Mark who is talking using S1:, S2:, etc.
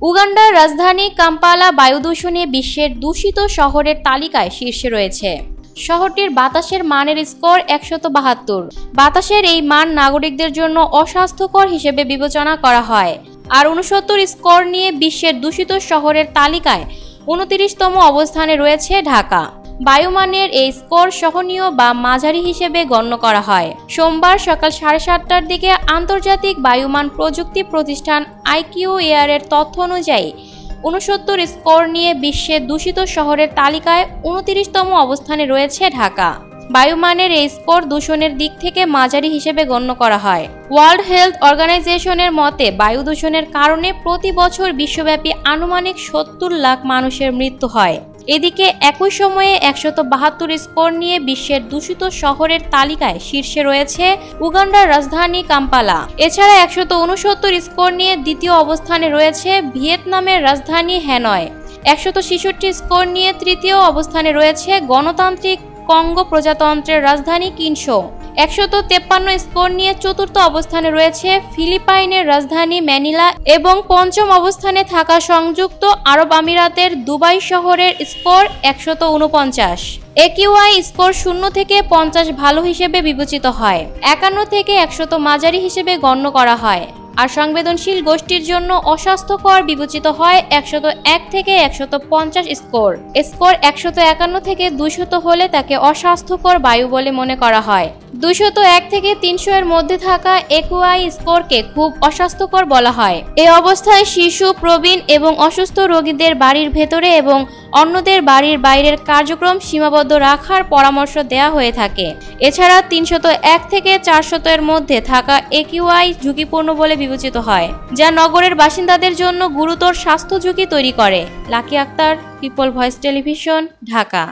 S1: উগান্ডার রাজধানী কাম্পালা বায়ু দূষণে বিশ্বের দূষিত শহরের তালিকায় শীর্ষে রয়েছে। শহরটির বাতাসের মানের স্কোর ১৭২। বাতাসের এই মান নাগরিকদের জন্য অস্বাস্থ্যকর হিসেবে বিবেচনা করা হয়। আর ৬৯ স্কোর নিয়ে বিশ্বের দূষিত শহরের তালিকায় ২৯তম অবস্থানে রয়েছে ঢাকা। বায়ুমানের এই স্কোর সহনীয় বা মাঝারি হিসেবে গণ্য করা হয়। সোমবার সকাল ৭:৩০টার দিকে আন্তর্জাতিক বায়ুমান প্রযুক্তি প্রতিষ্ঠান IQAir এর তথ্য অনুযায়ী ৬৯ স্কোর নিয়ে বিশ্বের দূষিত শহরের তালিকায় ২৯তম অবস্থানে রয়েছে ঢাকা। বায়ুমানের এই স্কোর দূষণের দিক থেকে মাঝারি হিসেবে গণ্য করা হয়। ওয়ার্ল্ড হেলথ অর্গানাইজেশনের মতে বায়ু দূষণের কারণে প্রতি বছর বিশ্বব্যাপী আনুমানিক ৭০ লাখ মানুষের মৃত্যু হয়। এদিকে একই সময়ে ১৭২ স্কোর নিয়ে বিশ্বের দূষিত শহরের তালিকায় শীর্ষে রয়েছে উগান্ডার রাজধানী কাম্পালা। এছাড়া ১৬৯ স্কোর নিয়ে দ্বিতীয় অবস্থানে রয়েছে ভিয়েতনামের রাজধানী হ্যানয়। ১৬৬ স্কোর নিয়ে তৃতীয় অবস্থানে রয়েছে গণতান্ত্রিক কঙ্গো প্রজাতন্ত্রের রাজধানী কিনশো। ১৫৩ স্কোর নিয়ে চতুর্থ অবস্থানে রয়েছে ফিলিপাইনের রাজধানী ম্যানিলা এবং পঞ্চম অবস্থানে থাকা সংযুক্ত আরব আমিরাতের দুবাই শহরের স্কোর ১৪৯। AQI স্কোর ০ থেকে ৫০ ভালো হিসেবে বিবেচিত হয়। ৫১ থেকে ১০০ মাঝারি হিসেবে গণ্য করা হয়। আর সংবেদনশীল গোষ্ঠীর জন্য অস্বাস্থ্যকর বিবেচিত হয় ১০১ থেকে ১৫০ স্কোর। স্কোর ১৫১ থেকে ২০০ হলে তাকে অস্বাস্থ্যকর বায়ু বলে মনে করা হয়। ২০১ থেকে ৩০০ এর মধ্যে থাকা AQI স্কোরকে খুব অস্বাস্থ্যকর বলা হয়। এই অবস্থায় শিশু, প্রবীণ এবং অসুস্থ রোগীদের বাড়ির ভেতরে এবং অন্যদের বাড়ির বাইরের কার্যক্রম সীমাবদ্ধ রাখার পরামর্শ দেওয়া হয়ে থাকে। এছাড়া ৩০১ থেকে ৪০০ এর মধ্যে থাকা AQI ঝুঁকিপূর্ণ বলে বিবেচিত হয়, যা নগরের বাসিন্দাদের জন্য গুরুতর স্বাস্থ্য ঝুঁকি তৈরি করে। Lucky Akter, people voice television, Dhaka.